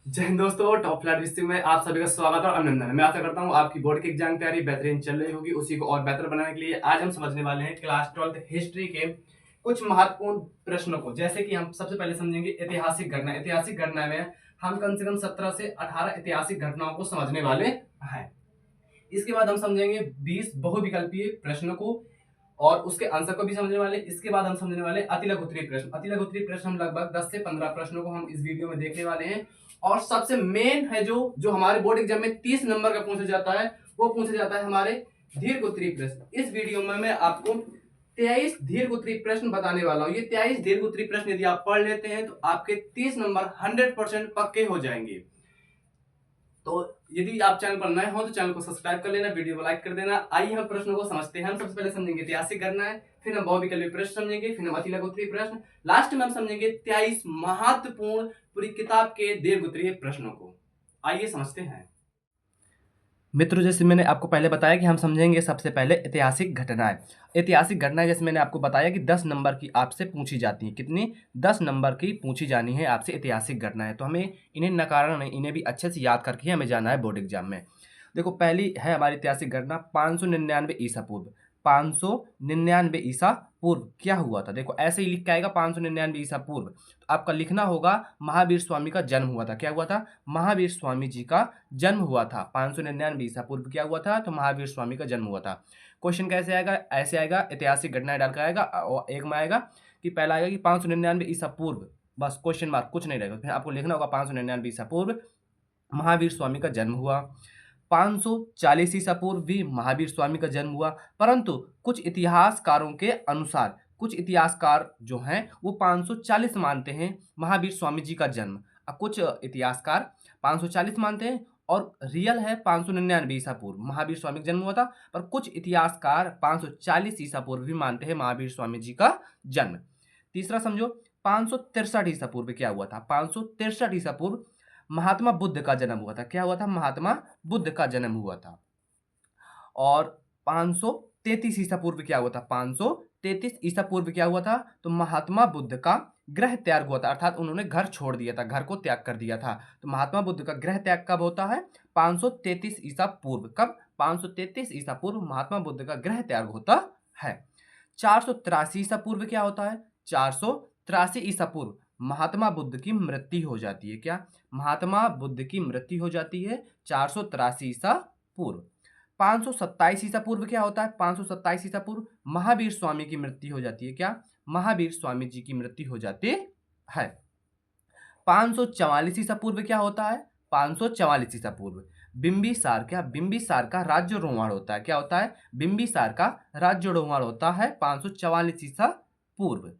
जय हिंद दोस्तों, top flat विषय में आप सभी का स्वागत और अभिनंदन। मैं आशा करता हूँ आपकी बोर्ड की एग्जाम तैयारी बेहतरीन चल रही होगी। उसी को और बेहतर बनाने के लिए आज हम समझने वाले हैं क्लास 12th हिस्ट्री के कुछ महत्वपूर्ण प्रश्नों को। जैसे कि हम सबसे पहले समझेंगे ऐतिहासिक घटना। ऐतिहासिक घटना में हम कम से कम 17 से 18 ऐतिहासिक घटनाओं को समझने वाले हैं। इसके बाद हम समझेंगे 20 बहुविकल्पीय प्रश्नों को और उसके आंसर को भी समझने वाले। इसके बाद हम समझने वाले अतिलघुत्तरीय प्रश्न। अतिलघुत्तरीय प्रश्न हम लगभग 10 से 15 प्रश्नों को हम इस वीडियो में देखने वाले हैं। और सबसे मेन है जो जो हमारे बोर्ड एग्जाम में 30 नंबर का पूछा जाता है, वो पूछा जाता है हमारे दीर्घोत्तरीय प्रश्न। इस वीडियो में मैं आपको 23 दीर्घोत्तरीय प्रश्न बताने वाला हूं। ये 23 दीर्घोत्तरीय प्रश्न यदि आप पढ़ लेते हैं तो आपके 30 नंबर 100% पक्के हो जाएंगे। तो यदि आप चैनल पर नए हो तो चैनल को सब्सक्राइब कर लेना, वीडियो को लाइक कर देना। आइए हम प्रश्नों को समझते हैं। हम सबसे पहले समझेंगे ऐतिहासिक घटना है, फिर हम बहुविकल्पीय प्रश्न समझेंगे, फिर हम अतिलघुत्तरीय प्रश्न, लास्ट में हम समझेंगे 23 महत्वपूर्ण पूरी किताब के दीर्घोत्तरीय प्रश्नों को। आइए समझते हैं। मित्रों, जैसे मैंने आपको पहले बताया कि हम समझेंगे सबसे पहले ऐतिहासिक घटनाएं। ऐतिहासिक घटनाएं जैसे मैंने आपको बताया कि 10 नंबर की आपसे पूछी जाती हैं। कितनी? 10 नंबर की पूछी जानी है आपसे ऐतिहासिक घटनाएं। तो हमें इन्हें नकारना नहीं, इन्हें भी अच्छे से याद करके हमें जाना है बोर्ड एग्जाम में। देखो, पहली है हमारी ऐतिहासिक घटना 599 ईसा पूर्व। 599 ईसा पूर्व क्या हुआ था? देखो, ऐसे ही लिख के आएगा 599 ईसा पूर्व। तो आपका लिखना होगा महावीर स्वामी का जन्म हुआ था। क्या हुआ था? महावीर स्वामी जी का जन्म हुआ था। 599 ईसा पूर्व क्या हुआ था? तो महावीर स्वामी का जन्म हुआ था। क्वेश्चन कैसे आएगा? ऐसे आएगा, ऐतिहासिक घटनाएं डालकर आएगा और एक में आएगा कि पहला आएगा कि 599 ईसा पूर्व, बस क्वेश्चन मार्क, कुछ नहीं रहेगा। फिर आपको लिखना होगा 599 ईसा पूर्व महावीर स्वामी का जन्म हुआ। 540 ईसा पूर्व भी महावीर स्वामी का जन्म हुआ, परंतु कुछ इतिहासकारों के अनुसार, कुछ इतिहासकार जो हैं वो 540 मानते हैं महावीर स्वामी जी का जन्म। कुछ इतिहासकार 540 मानते हैं और रियल है 599 ईसा पूर्व महावीर स्वामी का जन्म हुआ था, पर कुछ इतिहासकार 540 ईसा पूर्व भी मानते हैं महावीर स्वामी जी का जन्म। तीसरा समझो, 563 ईसा पूर्व क्या हुआ था? 563 ईसा पूर्व महात्मा बुद्ध का जन्म हुआ था। क्या हुआ था? महात्मा बुद्ध का जन्म हुआ था। और 533 ईसा पूर्व क्या हुआ था? 533 ईसा पूर्व क्या हुआ था? तो महात्मा बुद्ध का गृह त्याग हुआ था, अर्थात उन्होंने घर छोड़ दिया था, घर को त्याग कर दिया था। तो महात्मा बुद्ध का गृह त्याग कब होता है? 533 ईसा पूर्व। कब? 533 ईसा पूर्व महात्मा बुद्ध का गृह त्याग होता है। 483 ईसा पूर्व क्या होता है? 483 ईसा पूर्व महात्मा बुद्ध की मृत्यु हो जाती है। क्या? महात्मा बुद्ध की मृत्यु हो जाती है 483 ईसा पूर्व। 527 ईसा पूर्व क्या होता है? 527 ईसा पूर्व महावीर स्वामी की मृत्यु हो जाती है। क्या? महावीर स्वामी जी की मृत्यु हो जाती है। 544 ईसा पूर्व क्या होता है? 544 ईसा पूर्व बिंबिसार, क्या? बिंबिसार का राज्यारोहण होता है। क्या होता है? बिंबिसार का राज्यारोहण होता है 544 ईसा पूर्व।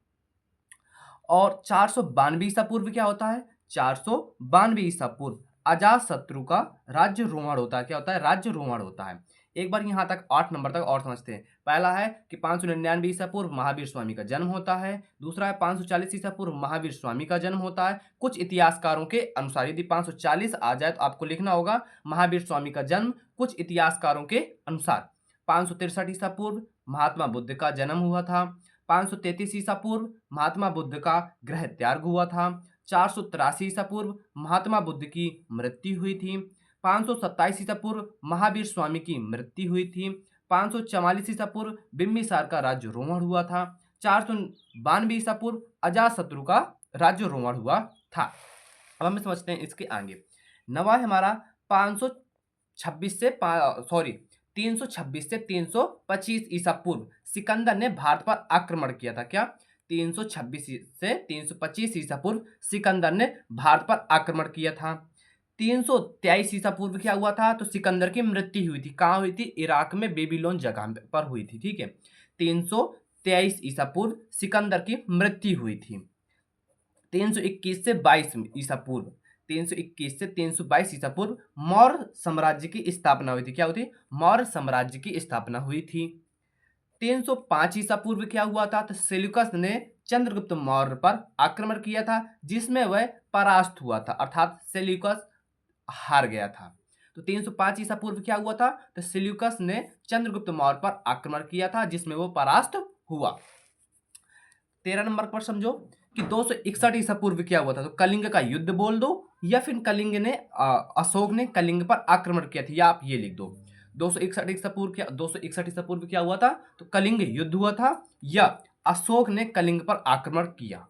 और 492 ईसा पूर्व क्या होता है? 492 ईसा पूर्व अजातशत्रु का राज्यारोहण होता है। क्या होता है? राज्यारोहण होता है। एक बार यहाँ तक 8 नंबर तक और समझते हैं। पहला है कि 599 ईसा पूर्व महावीर स्वामी का जन्म होता है। दूसरा है 540 ईसा पूर्व महावीर स्वामी का जन्म होता है। कुछ इतिहासकारों के अनुसार, यदि 540 आ जाए तो आपको लिखना होगा महावीर स्वामी का जन्म कुछ इतिहासकारों के अनुसार। 563 ईसा पूर्व महात्मा बुद्ध का जन्म हुआ था। 533 ईसा पूर्व महात्मा बुद्ध का गृह त्याग हुआ था। 483 ईसा पूर्व महात्मा बुद्ध की मृत्यु हुई थी। 527 ईसा पूर्व महावीर स्वामी की मृत्यु हुई थी। 544 ईसा पूर्व बिंबिसार का राज्यारोहण हुआ था। 492 ईसा पूर्व अजातशत्रु का राज्यारोहण हुआ था। अब हम समझते हैं इसके आगे। नवा है हमारा 526 से 326 से 325 ईसा पूर्व सिकंदर ने भारत पर आक्रमण किया था। क्या? 326 से 325 ईसा पूर्व सिकंदर ने भारत पर आक्रमण किया था। 323 ईसा पूर्व क्या हुआ था? तो सिकंदर की मृत्यु हुई थी। कहाँ हुई थी? इराक में बेबीलोन जगह पर हुई थी। ठीक है, 323 ईसा पूर्व सिकंदर की मृत्यु हुई थी। 321 से 22 ईसा पूर्व 321 से 322 ईसा पूर्व मौर्य साम्राज्य की स्थापना हुई थी। क्या हुई थी? मौर्य साम्राज्य की स्थापना हुई थी। 305 ईसा पूर्व क्या हुआ था? तो सेल्यूकस ने चंद्रगुप्त मौर्य पर आक्रमण किया था, जिसमें वह परास्त हुआ था, अर्थात सेल्यूकस हार गया था। तो 305 ईसा पूर्व क्या हुआ था? तो सेल्यूकस ने चंद्रगुप्त मौर्य पर आक्रमण किया था, जिसमें वो परास्त हुआ। 13 नंबर पर समझो कि 261 ईसा पूर्व क्या हुआ था, तो कलिंग का युद्ध बोल दो, या फिर कलिंग ने अशोक ने कलिंग पर आक्रमण किया था, या आप ये लिख दो 261 ईसा पूर्व क्या 261 ईसा पूर्व क्या हुआ था, तो कलिंग युद्ध हुआ था, या अशोक ने कलिंग पर आक्रमण किया।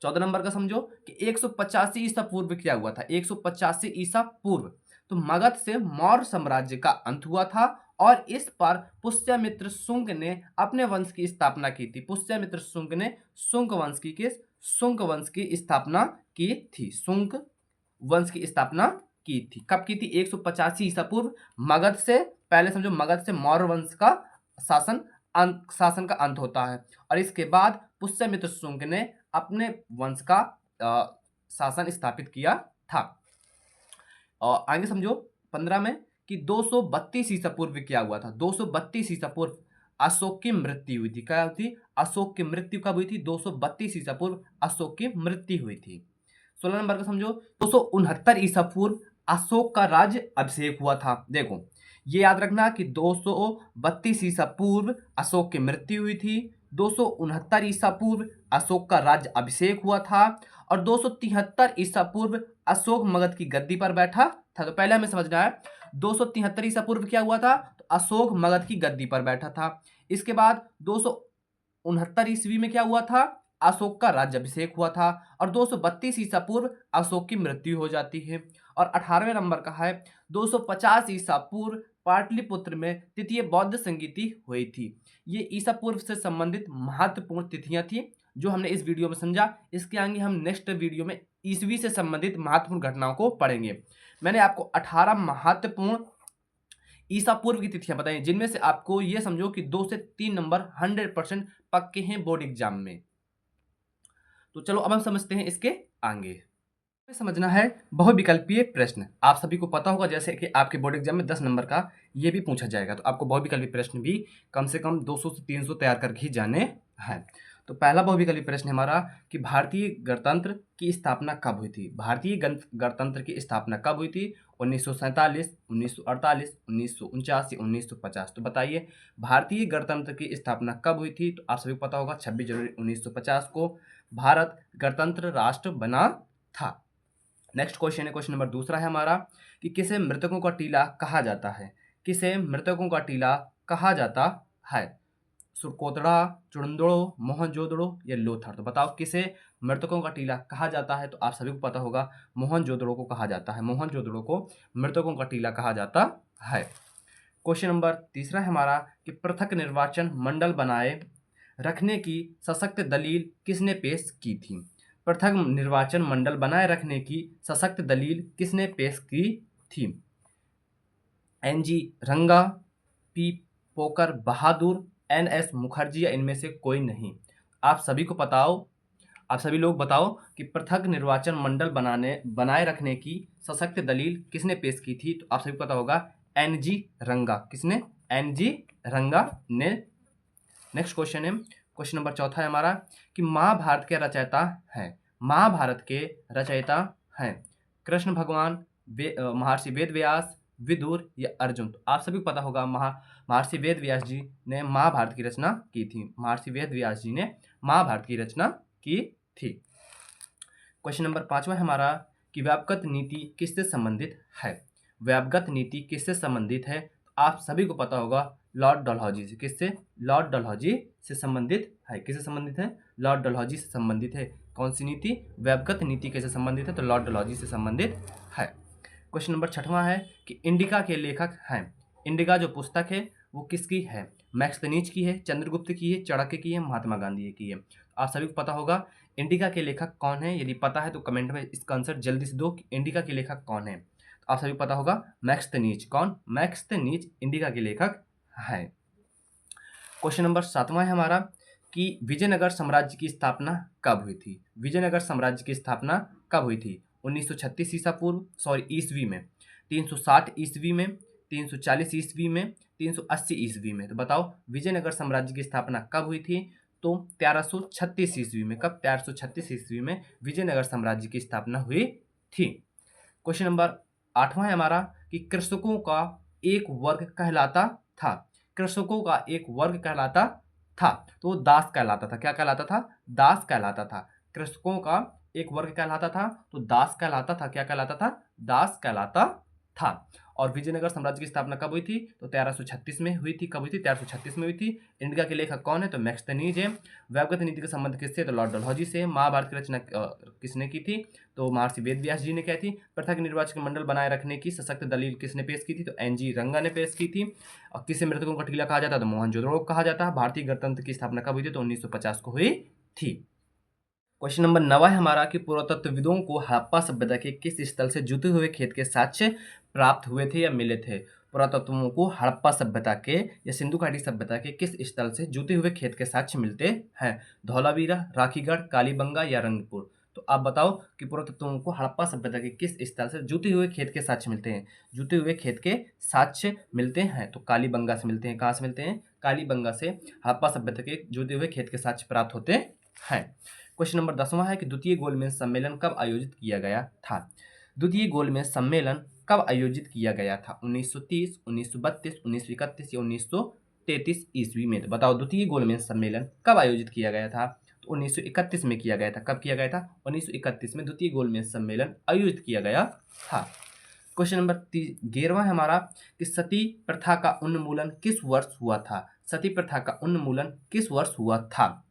14 नंबर का समझो कि 185 ईसा पूर्व क्या हुआ था, 185 ईसा पूर्व तो मगध से मौर्य साम्राज्य का अंत हुआ था, और इस पर पुष्यमित्र शुंग ने अपने वंश की स्थापना की थी। पुष्यमित्र शुंग ने शुंग वंश की स्थापना की थी। शुंग वंश की स्थापना की थी। कब की थी? 185 ईसा पूर्व। मगध से, पहले समझो, मगध से मौर्य वंश का शासन का अंत होता है, और इसके बाद पुष्यमित्र शुंग ने अपने वंश का शासन स्थापित किया था। और आगे समझो 15 में कि 232 ईसा पूर्व क्या हुआ था, 232 ईसा पूर्व अशोक की मृत्यु हुई थी। क्या हुई थी? अशोक की मृत्यु कब हुई थी? 232 ईसा पूर्व अशोक की मृत्यु हुई थी। 16 नंबर का समझो 269 ईसा पूर्व अशोक का राज्य अभिषेक हुआ था। देखो ये याद रखना कि 232 ईसा पूर्व अशोक की मृत्यु हुई थी, 269 ईसा पूर्व अशोक का राज्य अभिषेक हुआ था, और 273 ईसा पूर्व अशोक मगध की गद्दी पर बैठा था। तो पहले हमें समझना है 273 ईसा पूर्व क्या हुआ था, तो अशोक मगध की गद्दी पर बैठा था। इसके बाद 269 ईस्वी में क्या हुआ था, अशोक का राज्याभिषेक हुआ था, और 232 ईसा पूर्व अशोक की मृत्यु हो जाती है। और 18वें नंबर का है 250 ईसा पूर्व पाटलिपुत्र में तृतीय बौद्ध संगीति हुई थी। ये ईसा पूर्व से संबंधित महत्वपूर्ण तिथियां थी जो हमने इस वीडियो में समझा। इसके आगे हम नेक्स्ट वीडियो में ईसवी से संबंधित महत्वपूर्ण घटनाओं को पढ़ेंगे। मैंने आपको 18 महत्वपूर्ण ईसा पूर्व की तिथियां बताई, जिनमें से आपको यह समझो कि 2 से 3 नंबर 100% पक्के हैं बोर्ड एग्जाम में। तो चलो अब हम समझते हैं इसके आगे। समझना है बहुविकल्पीय प्रश्न। आप सभी को पता होगा जैसे कि आपके बोर्ड एग्जाम में 10 नंबर का ये भी पूछा जाएगा, तो आपको बहुविकल्पीय प्रश्न भी कम से कम 200 से 300 तैयार करके ही जाने हैं। तो पहला बहुविकल्पीय प्रश्न हमारा कि भारतीय गणतंत्र की स्थापना कब हुई थी? भारतीय गणतंत्र की स्थापना कब हुई थी? 1947, 1948, 1949 या 1950। तो बताइए भारतीय गणतंत्र की स्थापना कब हुई थी? तो आप सभी को पता होगा 26 जनवरी 1950 को भारत गणतंत्र राष्ट्र बना था। नेक्स्ट क्वेश्चन है, क्वेश्चन नंबर दूसरा है हमारा कि किसे मृतकों का टीला कहा जाता है? किसे मृतकों का टीला कहा जाता है? सुरकोतड़ा, चुड़ंदड़ो, मोहनजोदड़ो या लोथर। तो बताओ किसे मृतकों का टीला कहा जाता है? तो आप सभी को पता होगा मोहनजोदड़ो को कहा जाता है। मोहनजोदड़ो को मृतकों का टीला कहा जाता है। क्वेश्चन नंबर तीसरा है हमारा कि पृथक निर्वाचन मंडल बनाए रखने की सशक्त दलील किसने पेश की थी? पृथक निर्वाचन मंडल बनाए रखने की सशक्त दलील किसने पेश की थी? एनजी रंगा, पी पोकर बहादुर, एनएस मुखर्जी या इनमें से कोई नहीं। आप सभी को बताओ, आप सभी लोग बताओ कि पृथक निर्वाचन मंडल बनाए रखने की सशक्त दलील किसने पेश की थी? तो आप सभी को पता होगा एनजी रंगा। किसने? एनजी रंगा ने। नेक्स्ट क्वेश्चन है, क्वेश्चन नंबर चौथा है हमारा कि महाभारत के रचयिता हैं। महाभारत के रचयिता हैं कृष्ण भगवान, महर्षि वेद व्यास, विदुर या अर्जुन। तो आप सभी को पता होगा महर्षि वेद व्यास जी ने महाभारत की रचना की थी। महर्षि वेद व्यास जी ने महाभारत की रचना की थी। क्वेश्चन नंबर 5वां है हमारा कि व्यापगत नीति किससे संबंधित है? व्यापगत नीति किससे संबंधित है? आप सभी को पता होगा लॉर्ड डलहौजी से। किससे? लॉर्ड डलहौजी से संबंधित है। किससे संबंधित है? लॉर्ड डलहौजी से संबंधित है। कौन सी नीति? व्यापगत नीति किससे संबंधित है? तो लॉर्ड डलहौजी से संबंधित है। क्वेश्चन नंबर 6वां है कि इंडिका के लेखक हैं। इंडिका जो पुस्तक है वो किसकी है? मैक्सनीज की है, चंद्रगुप्त की है, चाणक्य की है, महात्मा गांधी की है। आप सभी को पता होगा इंडिका के लेखक कौन है। यदि पता है तो कमेंट में इसका आंसर जल्दी से दो कि इंडिका के लेखक कौन है। तो आप सभी को पता होगा मैक्सनीज। कौन? मैक्सनीज इंडिका के लेखक है। क्वेश्चन नंबर 7वां है हमारा कि विजयनगर साम्राज्य की स्थापना कब हुई थी? विजयनगर साम्राज्य की स्थापना कब हुई थी? 1936 ईसा पूर्व, सॉरी ईस्वी में, 360 ईस्वी में, 340 ईस्वी में, 380 ईस्वी में। तो बताओ विजयनगर साम्राज्य की स्थापना कब हुई थी? तो 1336 ईस्वी में। कब? 1336 ईस्वी में विजयनगर साम्राज्य की स्थापना हुई थी। क्वेश्चन नंबर 8वां है हमारा कि कृषकों का एक वर्ग कहलाता था। कृषकों का एक वर्ग कहलाता था, तो वो दास कहलाता था। क्या कहलाता था? दास कहलाता था। कृषकों का एक वर्ग कहलाता था तो दास कहलाता था। क्या कहलाता था? दास कहलाता था। और विजयनगर साम्राज्य की स्थापना कब हुई थी? तो 1336 में हुई थी। कब हुई थी? 1336 में हुई थी। इंडिया के लेखक कौन है? तो मैक्सथनीज है। वैवगत नीति का संबंध किससे? तो लॉर्ड डलहौजी से। महाभारत की रचना किसने की थी? तो महर्षि वेद व्यास जी ने की थी। प्रथा के निर्वाचक मंडल बनाए रखने की सशक्त दलील किसने पेश की थी? तो एनजी रंगा ने पेश की थी। और किसे मृतकों का टीला कहा जाता है? तो मोहनजोदड़ो कहा जाता है। भारतीय गणतंत्र की स्थापना कब हुई थी? तो 1950 को हुई थी। क्वेश्चन नंबर 9 है हमारा कि पुरातत्वविदों को हड़प्पा सभ्यता के किस स्थल से जुते हुए खेत के साक्ष्य प्राप्त हुए थे या मिले थे? पुरातत्वों को हड़प्पा सभ्यता के या सिंधु घाटी सभ्यता के किस स्थल से जुते हुए खेत के साक्ष्य मिलते हैं? धौलावीरा, राखीगढ़, कालीबंगा या रंगपुर? तो आप बताओ कि पुरातत्वों को हड़प्पा सभ्यता के किस स्थल से जुते हुए खेत के साक्ष्य मिलते हैं? जुते हुए खेत के साक्ष्य मिलते हैं तो कालीबंगा से मिलते हैं। कहाँ से मिलते हैं? कालीबंगा से हड़प्पा सभ्यता के जुते हुए खेत के साक्ष्य प्राप्त होते हैं। क्वेश्चन नंबर 10वां है कि द्वितीय गोलमेज सम्मेलन कब आयोजित किया गया था? द्वितीय गोलमेज सम्मेलन कब आयोजित किया गया था? 1930, 1932, 1931 या 1933 ईस्वी में? तो बताओ द्वितीय गोलमेज सम्मेलन कब आयोजित किया गया था? तो 1931 में किया गया था। कब किया गया था? 1931 में द्वितीय गोलमेज सम्मेलन आयोजित किया गया था। क्वेश्चन नंबर 11वां है हमारा कि सती प्रथा का उन्मूलन किस वर्ष हुआ था? सती प्रथा का उन्मूलन किस वर्ष हुआ था?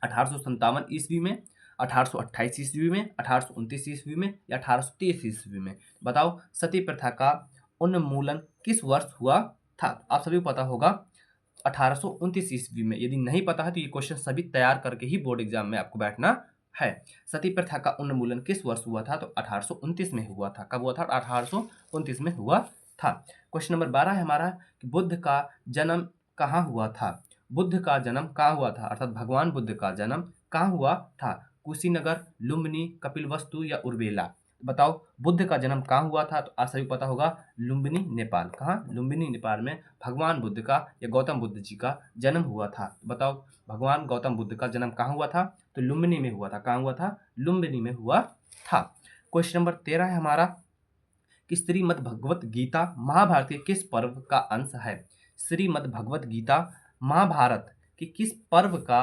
1857 ईस्वी में, 1828 ईस्वी में, 1829 ईस्वी में या 1830 ईस्वी में? बताओ सती प्रथा का उन्मूलन किस वर्ष हुआ था? आप सभी को पता होगा 1829 ईस्वी में। यदि नहीं पता है तो ये क्वेश्चन सभी तैयार करके ही बोर्ड एग्जाम में आपको बैठना है। सती प्रथा का उन्मूलन किस वर्ष हुआ था? तो 1829 में हुआ था। कब हुआ था? 1829 में हुआ था। क्वेश्चन नंबर 12 है हमारा कि बुद्ध का जन्म कहाँ हुआ था? बुद्ध का जन्म कहाँ हुआ था? अर्थात भगवान बुद्ध का जन्म कहाँ हुआ था? कुशीनगर, लुम्बिनी, कपिलवस्तु या उर्वेला? बताओ बुद्ध का जन्म कहाँ हुआ था? तो आप सभी को पता होगा लुम्बिनी, नेपाल। कहाँ? लुम्बिनी, नेपाल में भगवान बुद्ध का या गौतम बुद्ध जी का जन्म हुआ था। बताओ भगवान गौतम बुद्ध का जन्म कहाँ हुआ था? तो लुम्बिनी में हुआ था। कहाँ हुआ था? लुम्बिनी में हुआ था। क्वेश्चन नंबर 13 है हमारा कि श्रीमद् भगवत गीता महाभारत के किस पर्व का अंश है? श्रीमद् भगवत गीता महाभारत के किस पर्व का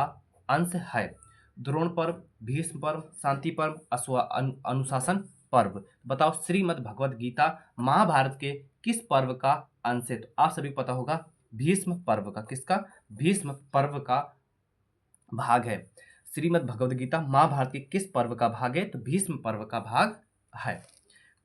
अंश है? द्रोण पर्व, भीष्म पर्व, शांति पर्व, अनुशासन पर्व? बताओ श्रीमद् भगवत गीता महाभारत के किस पर्व का अंश है? तो आप सभी को पता होगा भीष्म पर्व का। किसका? भीष्म पर्व का भाग है। श्रीमद् भगवत गीता महाभारत के किस पर्व का भाग है? तो भीष्म पर्व का भाग है।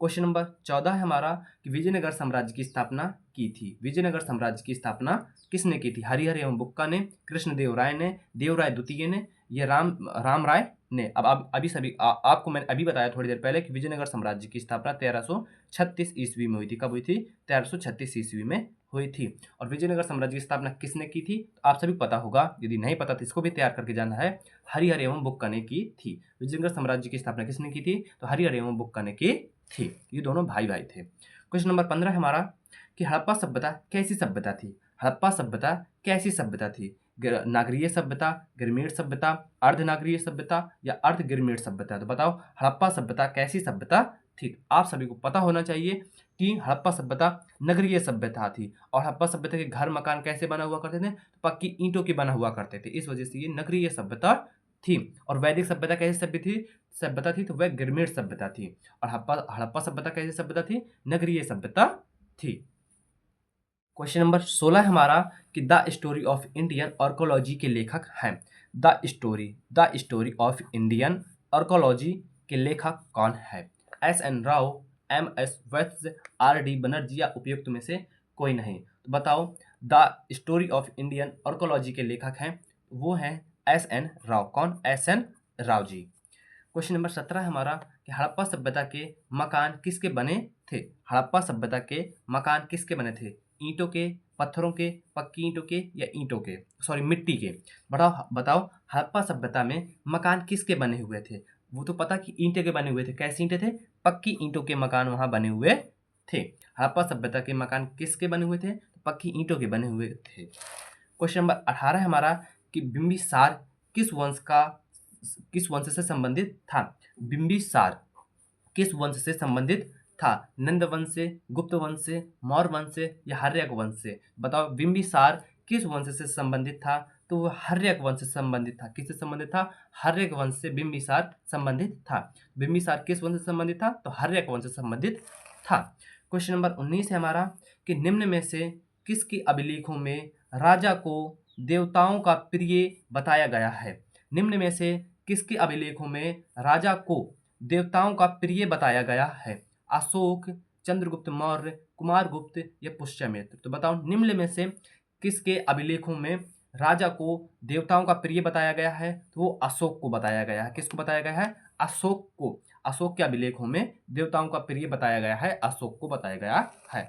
क्वेश्चन नंबर 14 है हमारा कि विजयनगर साम्राज्य की स्थापना की थी। विजयनगर साम्राज्य की स्थापना किसने की थी? हरिहर एवं बुक्का ने, कृष्णदेव राय ने, देवराय द्वितीय ने या राम राय ने? अब अभी सभी आपको मैंने अभी बताया थोड़ी देर पहले कि विजयनगर साम्राज्य की स्थापना 1336 ईस्वी में हुई थी। कब हुई थी? 1336 ईस्वी में हुई थी। और विजयनगर साम्राज्य की स्थापना किसने की थी? तो आप सभी को पता होगा। यदि नहीं पता तो इसको भी तैयार करके जाना है। हरिहर एवं बुक्का ने की थी। विजयनगर साम्राज्य की स्थापना किसने की थी? तो हरिहर एवं बुक्का ने की थी। ये दोनों भाई भाई थे। क्वेश्चन नंबर 15 हमारा कि हड़प्पा सभ्यता कैसी सभ्यता थी? हड़प्पा सभ्यता कैसी सभ्यता थी? नागरीय सभ्यता, ग्रामीण सभ्यता, अर्धनागरीय सभ्यता या अर्ध ग्रामीण सभ्यता? तो बताओ हड़प्पा सभ्यता कैसी सभ्यता थी? आप सभी को पता होना चाहिए कि हड़प्पा सभ्यता नगरीय सभ्यता थी। और हड़प्पा सभ्यता के घर मकान कैसे बना हुआ करते थे? तो पक्की ईंटों के बना हुआ करते थे। इस वजह से ये नगरीय सभ्यता थी। और वैदिक सभ्यता कैसी सभ्यता थी? तो वह ग्रामीण सभ्यता थी। और हड़प्पा सभ्यता कैसी सभ्यता थी? नगरीय सभ्यता थी। क्वेश्चन नंबर 16 हमारा कि the story of Indian archaeology के लेखक हैं। The story of Indian archaeology के लेखक कौन है? S N. Rao, M S. Vats, R D. Banerjee या उपयुक्त में से कोई नहीं? तो बताओ the story of Indian archaeology के लेखक हैं वो हैं एस.एन. राव। कौन? S N. Rao ji. Question number 17 हमारा कि हड़प्पा सभ्यता के मकान किसके बने थे? हड़प्पा सभ्यता के मकान किसके बने थे? ईंटों के, पत्थरों के, पक्की ईंटों के या ईंटों के, सॉरी मिट्टी के? बताओ हड़प्पा सभ्यता में मकान किसके बने हुए थे? वो तो पता कि ईंटे के बने हुए थे। कैसी ईंटें थे? पक्की ईंटों के मकान वहां बने हुए थे। हड़प्पा सभ्यता के मकान किसके बने हुए थे? पक्की ईंटों के बने हुए थे। क्वेश्चन नंबर 18 हमारा कि बिंबिसार किस वंश से संबंधित था? बिंबिसार किस वंश से संबंधित था? नंद वंश से, गुप्त वंश से, मौर्य वंश से या हर्यक वंश से? बताओ बिंबिसार किस वंश से संबंधित था? तो वह हर्यक वंश से संबंधित था। किससे संबंधित था? हर्यक वंश से बिंबिसार संबंधित था। बिंबिसार किस वंश से संबंधित था? तो हर्यक वंश से संबंधित था। क्वेश्चन नंबर 19 है हमारा कि निम्न में से किसकी अभिलेखों में राजा को देवताओं का प्रिय बताया गया है? निम्न में से किसके अभिलेखों में राजा को देवताओं का प्रिय बताया गया है? अशोक, चंद्रगुप्त मौर्य, कुमारगुप्त या पुष्यमित्र? तो बताओ निम्न में से किसके अभिलेखों में राजा को देवताओं का प्रिय बताया गया है? तो वो अशोक को बताया गया है। किसको बताया गया है? अशोक को। अशोक के अभिलेखों में देवताओं का प्रिय बताया गया है, अशोक को बताया गया है।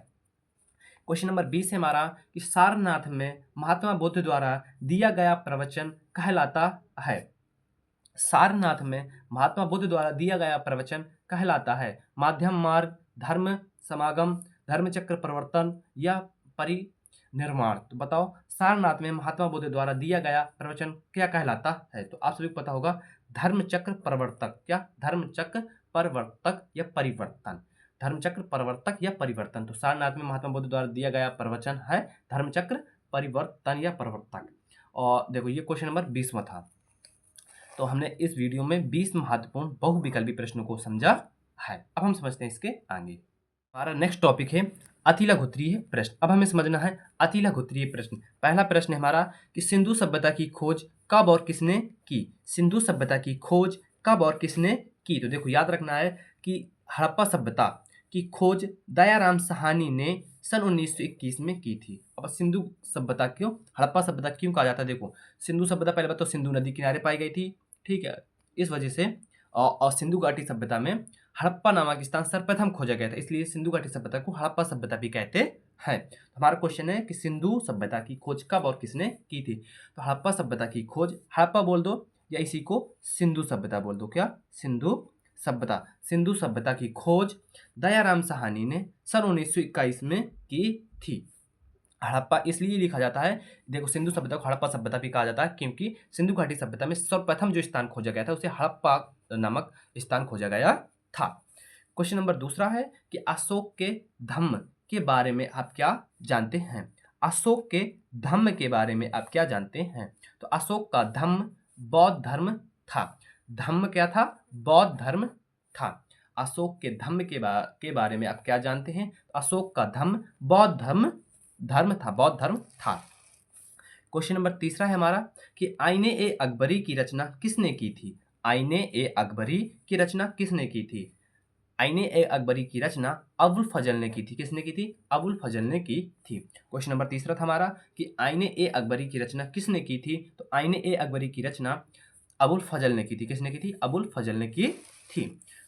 क्वेश्चन नंबर 20 है हमारा कि सारनाथ में महात्मा बुद्ध द्वारा दिया गया प्रवचन कहलाता है? सारनाथ में महात्मा बुद्ध द्वारा दिया गया प्रवचन कहलाता है माध्यम मार्ग, धर्म समागम, धर्मचक्र प्रवर्तन या परिनिर्वाण? तो बताओ सारनाथ में महात्मा बुद्ध द्वारा दिया गया प्रवचन क्या कहलाता है? तो आप सभी को पता होगा धर्मचक्र प्रवर्तक। क्या? धर्मचक्र प्रवर्तक या परिवर्तन। धर्मचक्र प्रवर्तक या परिवर्तन। तो सारनाथ में महात्मा बुद्ध द्वारा दिया गया प्रवचन है धर्मचक्र परिवर्तन या प्रवर्तक। और देखो ये क्वेश्चन नंबर 20वां था। तो हमने इस वीडियो में 20 महत्वपूर्ण बहुविकल्पी प्रश्नों को समझा है। अब हम समझते हैं इसके आगे। हमारा नेक्स्ट टॉपिक है अतिलाघुत्रीय प्रश्न। अब हमें समझना है अतिलाघुत्रीय प्रश्न। पहला प्रश्न है हमारा कि सिंधु सभ्यता की खोज कब और किसने की? सिंधु सभ्यता की खोज कब और किसने की? तो देखो याद रखना है कि हड़प्पा सभ्यता की खोज दयाराम साहनी ने सन 1921 में की थी। अब सिंधु सभ्यता क्यों, हड़प्पा सभ्यता क्यों कहा जाता है? देखो सिंधु सभ्यता पहले बात तो सिंधु नदी किनारे पाई गई थी, ठीक है, इस वजह से। और सिंधु घाटी सभ्यता में हड़प्पा नामक स्थान सर्वप्रथम खोजा गया था, इसलिए सिंधु घाटी सभ्यता को हड़प्पा सभ्यता भी कहते हैं। तो हमारा क्वेश्चन है कि सिंधु सभ्यता की खोज कब और किसने की थी? तो हड़प्पा सभ्यता की खोज, हड़प्पा बोल दो या इसी को सिंधु सभ्यता बोल दो। क्या? सिंधु सभ्यता। सिंधु सभ्यता की खोज दयाराम साहनी ने सन 1921 में की थी। हड़प्पा इसलिए लिखा जाता है, देखो सिंधु सभ्यता को हड़प्पा सभ्यता भी कहा जाता है क्योंकि सिंधु घाटी सभ्यता में सर्वप्रथम जो स्थान खोजा गया था उसे हड़प्पा नामक स्थान खोजा गया था। क्वेश्चन नंबर दूसरा है कि अशोक के धम्म के बारे में आप क्या जानते हैं? अशोक के धम्म के बारे में आप क्या जानते हैं? तो अशोक का धम्म बौद्ध धर्म था। धम्म क्या था? बौद्ध धर्म था। अशोक के धम्म के बारे में आप क्या जानते हैं? अशोक का धम्म बौद्ध धर्म था, बौद्ध धर्म था। क्वेश्चन नंबर तीसरा है हमारा कि आईने ए अकबरी की रचना किसने की थी? आईने ए अकबरी की रचना किसने की थी? आईने ए अकबरी की रचना अबुल फजल ने की थी। किसने की थी? अबुल फजल ने की थी। क्वेश्चन नंबर तीसरा था हमारा कि आईने ए अकबरी की रचना किसने की थी? तो आईने ए अकबरी की रचना अबुल फजल ने की थी। किसने की थी? अबुल फजल ने की थी।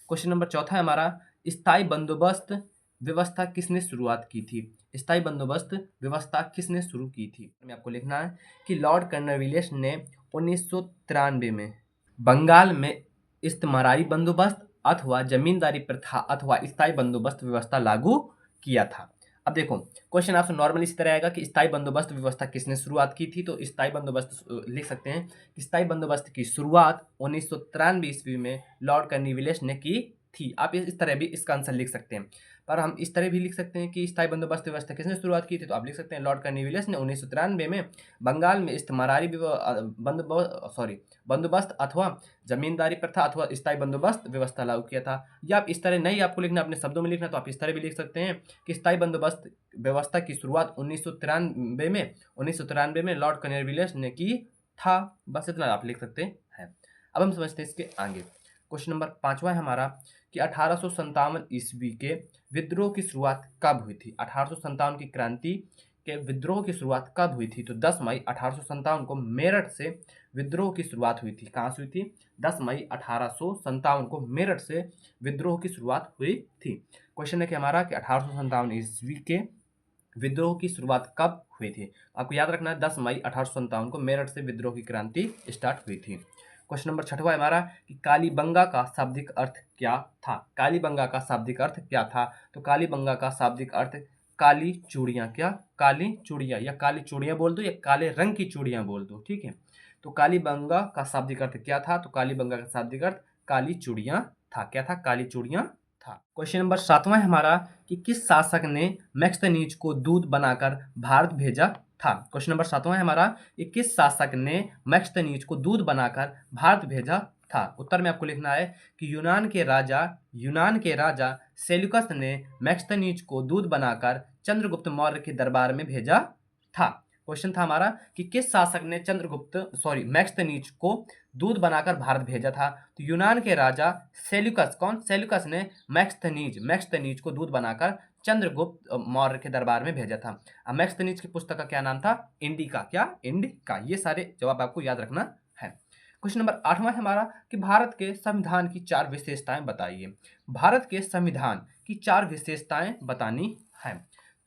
क्वेश्चन नंबर चौथा है हमारा स्थायी बंदोबस्त व्यवस्था किसने शुरुआत की थी? स्थायी बंदोबस्त व्यवस्था किसने शुरू की थी? में आपको लिखना है कि लॉर्ड कर्नवालिस ने 1993 में बंगाल में इस्तेमारी बंदोबस्त अथवा जमींदारी प्रथा अथवा स्थायी बंदोबस्त व्यवस्था लागू किया था। अब देखो क्वेश्चन आपसे नॉर्मली इस तरह आएगा कि स्थायी बंदोबस्त व्यवस्था किसने शुरुआत की थी? तो स्थायी बंदोबस्त लिख सकते हैं कि स्थायी बंदोबस्त की शुरुआत 1993 ईस्वी में लॉर्ड कर्नवालिस ने की थी। आप इस तरह भी इसका आंसर लिख सकते हैं, पर हम इस तरह भी लिख सकते हैं कि स्थायी बंदोबस्त व्यवस्था किसने शुरुआत की थी? तो आप लिख सकते हैं लॉर्ड कर्नवालिस ने 1993 में बंगाल में इस्तेमारी बंदोबस्त अथवा जमींदारी प्रथा अथवा स्थायी बंदोबस्त व्यवस्था लागू किया था। या आप इस तरह नहीं आपको लिखना, अपने शब्दों में लिखना, तो आप इस तरह भी लिख सकते हैं कि स्थायी बंदोबस्त व्यवस्था की शुरुआत 1993 में लॉर्ड कर्नवालिस ने की था। बस इतना आप लिख सकते हैं। अब हम समझते हैं इसके आगे। क्वेश्चन नंबर 5वां है हमारा कि 1857 ईस्वी के विद्रोह की शुरुआत कब हुई थी? 1857 की क्रांति के विद्रोह की शुरुआत कब हुई थी? तो 10 मई 1857 को मेरठ से विद्रोह की शुरुआत हुई थी। कहाँ से हुई थी? 10 मई 1857 को मेरठ से विद्रोह की शुरुआत हुई थी। क्वेश्चन है कि हमारा कि 1857 ईस्वी के विद्रोह की शुरुआत कब हुई थी? आपको याद रखना है 10 मई 1857 को मेरठ से विद्रोह की क्रांति स्टार्ट हुई थी। क्वेश्चन नंबर 6वां है हमारा कि कालीबंगा का शाब्दिक अर्थ क्या था? कालीबंगा का शाब्दिक अर्थ क्या था? तो कालीबंगा का शाब्दिक अर्थ काली चूड़ियाँ। क्या? काली चूड़ियाँ या काली चूड़ियाँ बोल दो या काले रंग की चूड़ियाँ बोल दो, ठीक है। तो कालीबंगा का शाब्दिक अर्थ क्या था? तो कालीबंगा का शाब्दिक अर्थ काली चूड़ियाँ था। क्या था? काली चूड़ियाँ था। क्वेश्चन नंबर 7वां है हमारा कि किस शासक ने मैक्सनीज को दूत बनाकर भारत भेजा था। क्वेश्चन नंबर 7वां है हमारा कि किस शासक ने मैक्सथनीज को दूध बनाकर भारत भेजा था? उत्तर में आपको लिखना है कि यूनान के राजा सेल्यूकस ने मैक्सथनीज को दूध बनाकर चंद्रगुप्त मौर्य के दरबार में भेजा था। क्वेश्चन था हमारा कि किस शासक ने मैक्सथनीज को दूध बनाकर भारत भेजा था? तो यूनान के राजा सेल्यूकस ने मैक्सथनीज को दूध बनाकर चंद्रगुप्त मौर्य के दरबार में भेजा था। अब मैक्सथनीज की पुस्तक का क्या नाम था? इंडिका। ये सारे जवाब आपको याद रखना है। क्वेश्चन नंबर 8वां है हमारा कि भारत के संविधान की 4 विशेषताएं बताइए। भारत के संविधान की 4 विशेषताएं बतानी है।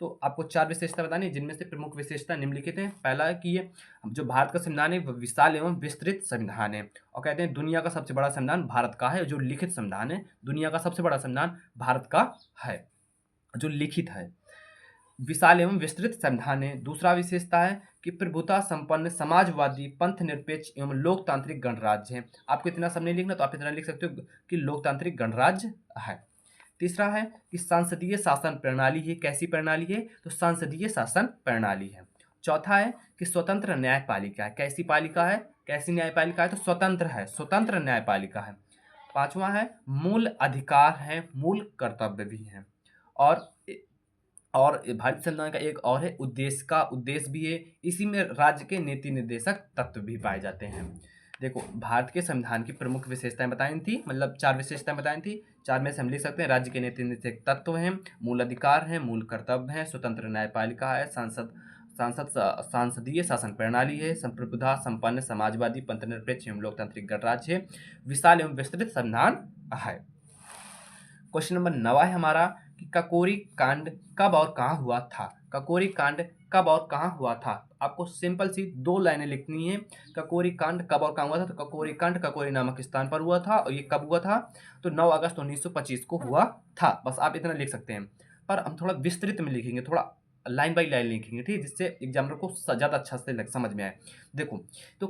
तो आपको 4 विशेषता बतानी है, जिनमें से प्रमुख विशेषता निम्नलिखित है। पहला है कि ये जो भारत का संविधान है वो विशाल एवं विस्तृत संविधान है, और कहते हैं दुनिया का सबसे बड़ा संविधान भारत का है। जो लिखित संविधान है, दुनिया का सबसे बड़ा संविधान भारत का है जो लिखित है। विशाल एवं विस्तृत संविधान है। दूसरा विशेषता है कि प्रभुता संपन्न समाजवादी पंथ निरपेक्ष एवं लोकतांत्रिक गणराज्य है। आपको इतना सब नहीं लिखना, तो आप इतना लिख सकते हो कि लोकतांत्रिक गणराज्य है। तीसरा है कि संसदीय शासन प्रणाली है। कैसी प्रणाली है? तो संसदीय शासन प्रणाली है। चौथा है कि स्वतंत्र न्यायपालिका है। कैसी पालिका है? कैसी न्यायपालिका है? तो स्वतंत्र न्यायपालिका है। पांचवा है मूल अधिकार है, मूल कर्तव्य भी है। और भारतीय संविधान का एक और है उद्देश्य भी है। इसी में राज्य के नीति निर्देशक तत्व भी पाए जाते हैं। देखो, भारत के संविधान की प्रमुख विशेषताएं बताई थी, मतलब 4 विशेषताएं बताई थी। 4 में से हम लिख सकते हैं राज्य के नीति निर्देशक तत्व हैं, मूल अधिकार है, मूल कर्तव्य है, स्वतंत्र न्यायपालिका है, सांसदीय शासन प्रणाली है, संप्रभुता संपन्न समाजवादी पंथ निरपेक्ष एवं लोकतांत्रिक गणराज्य है, विशाल एवं विस्तृत संविधान है। क्वेश्चन नंबर 9 है हमारा कि ककोरी कांड कब और कहां हुआ था? ककोरी कांड कब और कहां हुआ था? आपको सिंपल सी 2 लाइनें लिखनी है। ककोरी कांड कब और कहां हुआ था? तो ककोरी कांड ककोरी नामक स्थान पर हुआ था। और ये कब हुआ था? तो 9 अगस्त 1925 को हुआ था। बस आप इतना लिख सकते हैं, पर हम थोड़ा विस्तृत में लिखेंगे, थोड़ा लाइन बाई लाइन लिखेंगे, ठीक, जिससे एग्जामिनर को ज़्यादा अच्छा से समझ में आए। देखो, तो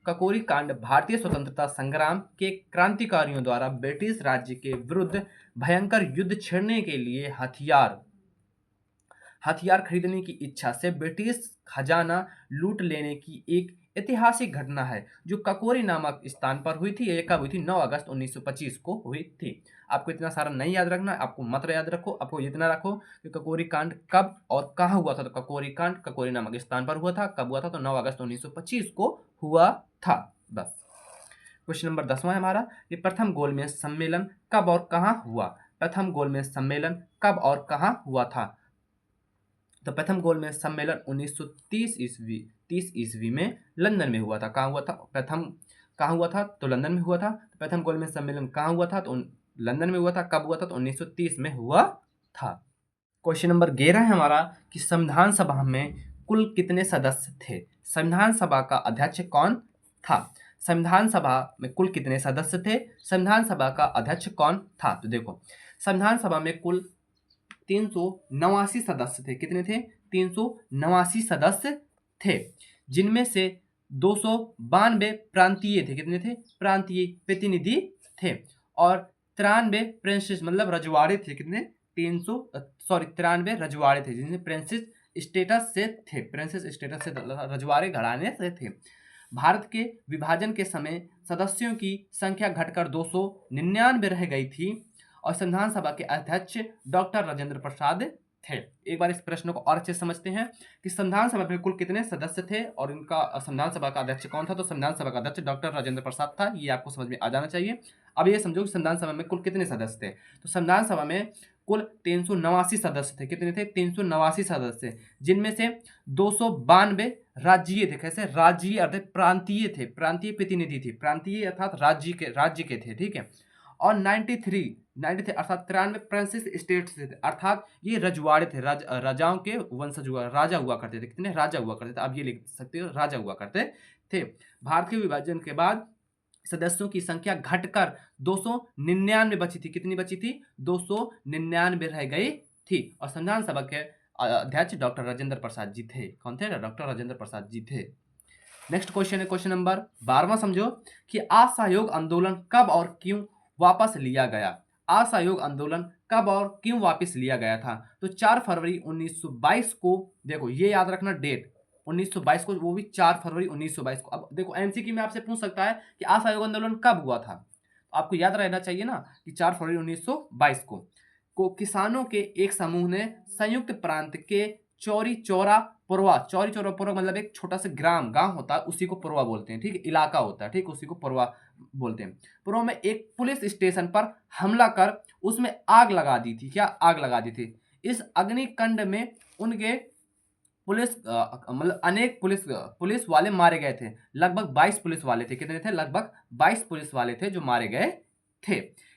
ककोरी कांड भारतीय स्वतंत्रता संग्राम के क्रांतिकारियों द्वारा ब्रिटिश राज्य के विरुद्ध भयंकर युद्ध छेड़ने के लिए हथियार खरीदने की इच्छा से ब्रिटिश खजाना लूट लेने की एक ऐतिहासिक घटना है, जो ककोरी नामक स्थान पर हुई थी। ये कब हुई थी? 9 अगस्त 1925 को हुई थी। आपको इतना सारा नहीं याद रखना, आपको मत याद रखो, आपको इतना रखो कि ककोरी कांड कब और कहाँ हुआ था। तो ककोरी कांड ककोरी नामक स्थान पर हुआ था। कब हुआ था? तो 9 अगस्त 1925 को हुआ था। बस। क्वेश्चन नंबर 10वां है हमारा कि प्रथम गोलमेज सम्मेलन कब और कहाँ हुआ? प्रथम गोलमेज सम्मेलन कब और कहाँ हुआ था? तो प्रथम गोलमेज सम्मेलन 1930 ईस्वी में लंदन में हुआ था। कहाँ हुआ था? कहाँ हुआ था? तो लंदन में हुआ था। प्रथम गोलमेज सम्मेलन कहाँ हुआ था? तो लंदन में हुआ था। कब हुआ था? तो 1930 में हुआ था। क्वेश्चन नंबर 11 है हमारा कि संविधान सभा में कुल कितने सदस्य थे? संविधान सभा का अध्यक्ष कौन था? संविधान सभा में कुल कितने सदस्य थे? संविधान सभा का अध्यक्ष कौन था? तो देखो, संविधान सभा में कुल 389 सदस्य थे। कितने थे? 389 सदस्य थे, जिनमें से 292 प्रांतीय थे। कितने थे? प्रांतीय प्रतिनिधि थे। और 93 प्रिंसेस मतलब रजवाड़े थे। कितने? 93 रजवाड़े थे, जिनमें प्रिंसेस स्टेटस से थे। प्रिंसेस स्टेटस से रजवाड़े घराने से थे। भारत के विभाजन के समय सदस्यों की संख्या घटकर 299 रह गई थी, और संविधान सभा के अध्यक्ष डॉक्टर राजेंद्र प्रसाद थे। एक बार इस प्रश्न को और अच्छे से समझते हैं कि संविधान सभा में कुल कितने सदस्य थे और इनका संविधान सभा का अध्यक्ष कौन था। तो संविधान सभा का अध्यक्ष डॉक्टर राजेंद्र प्रसाद था। ये आपको समझ में आ जाना चाहिए। अब ये समझो कि संविधान सभा में कुल कितने सदस्य थे। तो संविधान सभा में कुल 389 सदस्य थे। कितने थे? 389 सदस्य, जिनमें से 292 राज्यीय थे। कैसे? राज्यीय अर्थात प्रांतीय थे, प्रांतीय प्रतिनिधि थे। प्रांतीय अर्थात राज्य के थे, ठीक है। और 93 अर्थात 93 प्रिंसेस स्टेट्स थे, अर्थात ये रजवाड़े थे, राजाओं के वंशज राजा हुआ करते थे। कितने? राजा हुआ करते थे। आप ये लिख सकते हो, राजा हुआ करते थे। भारत के विभाजन के बाद सदस्यों की संख्या घटकर 299 बची थी। कितनी बची थी? 299 रह गई थी। और संविधान सभा के अध्यक्ष डॉक्टर राजेंद्र प्रसाद जी थे। कौन थे? डॉक्टर राजेंद्र प्रसाद जी थे। नेक्स्ट क्वेश्चन है क्वेश्चन नंबर 12वां। समझो कि असहयोग आंदोलन कब और क्यों वापस लिया गया? असहयोग आंदोलन कब और क्यों वापस लिया गया था? तो 4 फरवरी 1922 को, देखो ये याद रखना डेट, 1922 को, वो भी 4 फरवरी 1922 को। अब देखो एमसीक्यू में आपसे पूछ सकता है कि असहयोग आंदोलन कब हुआ था, तो आपको याद रहना चाहिए ना कि 4 फरवरी 1922 को किसानों के एक समूह ने संयुक्त प्रांत के चौरी चौरा पुरवा, चौरी चौरा पुरवा मतलब एक छोटा सा गांव होता है, उसी को पुरवा बोलते हैं, ठीक है, इलाका होता है, ठीक, उसी को पुरवा बोलते हैं। पुरवा में एक पुलिस स्टेशन पर हमला कर उसमें आग लगा दी थी। क्या आग लगा दी थी? इस अग्निकांड में उनके मतलब अनेक पुलिस वाले मारे गए थे। लगभग 22 पुलिस वाले थे। कितने थे? लगभग 22 पुलिस वाले थे जो मारे गए थे।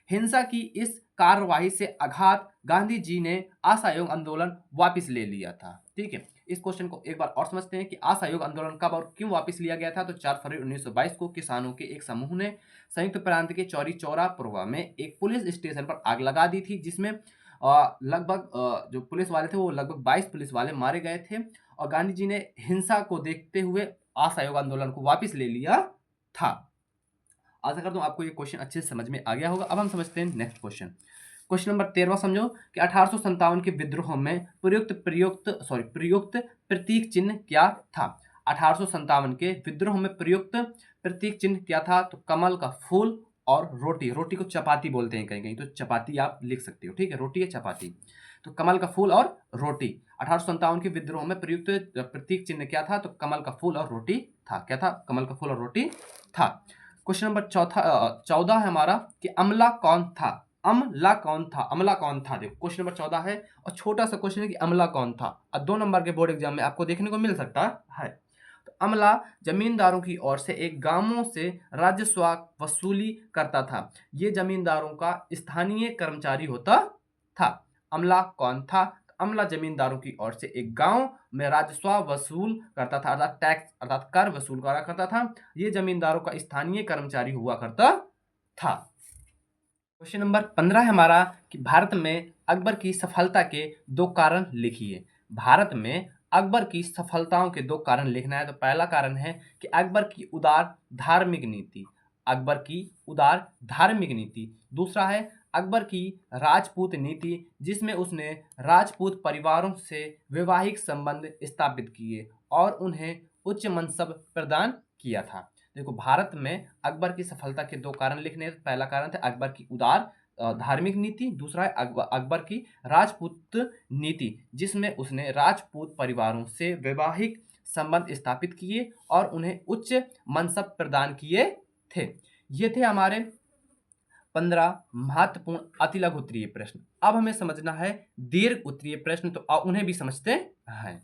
हिंसा की इस कार्यवाही से आघात गांधी जी ने असहयोग आंदोलन वापस ले लिया था। ठीक है, इस क्वेश्चन को एक बार और समझते हैं कि असहयोग आंदोलन कब और क्यों वापस लिया गया था। तो 4 फरवरी 1922 को किसानों के एक समूह ने संयुक्त प्रांत के चौरी चौरा पुरवा में एक पुलिस स्टेशन पर आग लगा दी थी, जिसमें लगभग जो पुलिस वाले थे वो लगभग 22 पुलिस वाले मारे गए थे और गांधी जी ने हिंसा को देखते हुए असहयोग आंदोलन को वापस ले लिया था। आशा करता हूं आपको ये क्वेश्चन अच्छे से समझ में आ गया होगा। अब हम समझते हैं नेक्स्ट क्वेश्चन। क्वेश्चन नंबर 13 समझो कि 1857 के विद्रोह में प्रयुक्त प्रतीक चिन्ह क्या था? 1857 के विद्रोह में प्रयुक्त प्रतीक चिन्ह क्या था? तो कमल का फूल और रोटी। रोटी को चपाती बोलते हैं कहीं कहीं, तो चपाती आप लिख सकते हो, ठीक है, रोटी या चपाती। तो कमल का फूल और रोटी। 1857 के विद्रोह में प्रयुक्त प्रतीक चिन्ह क्या था? तो कमल का फूल और रोटी था। क्या था? कमल का फूल और रोटी था। क्वेश्चन नंबर 14 है हमारा कि अमला कौन था? अमला कौन था? अमला कौन था? देखो क्वेश्चन नंबर 14 है और छोटा सा क्वेश्चन है कि अमला कौन था, और 2 नंबर के बोर्ड एग्जाम में आपको देखने को मिल सकता है। तो अमला जमींदारों की ओर से एक गांवों से राजस्व वसूली करता था। ये जमींदारों का स्थानीय कर्मचारी होता था। अमला कौन था? अमला जमींदारों की ओर से एक गांव में राजस्व वसूल करता था, अर्थात टैक्स अर्थात कर वसूल करा करता था। ये जमींदारों का स्थानीय कर्मचारी हुआ करता था। क्वेश्चन नंबर 15 है हमारा कि भारत में अकबर की सफलता के 2 कारण लिखिए। भारत में अकबर की सफलताओं के 2 कारण लिखना है। तो पहला कारण है कि अकबर की उदार धार्मिक नीति। अकबर की उदार धार्मिक नीति। दूसरा है अकबर की राजपूत नीति, जिसमें उसने राजपूत परिवारों से वैवाहिक संबंध स्थापित किए और उन्हें उच्च मनसब प्रदान किया था। देखो भारत में अकबर की सफलता के 2 कारण लिखने। पहला कारण था अकबर की उदार धार्मिक नीति। दूसरा है अकबर की राजपूत नीति, जिसमें उसने राजपूत परिवारों से वैवाहिक संबंध स्थापित किए और उन्हें उच्च मनसब प्रदान किए थे। ये थे हमारे 15 महत्वपूर्ण अति लघु उत्तरीय प्रश्न। अब हमें समझना है दीर्घ उत्तरीय प्रश्न, तो उन्हें भी समझते हैं।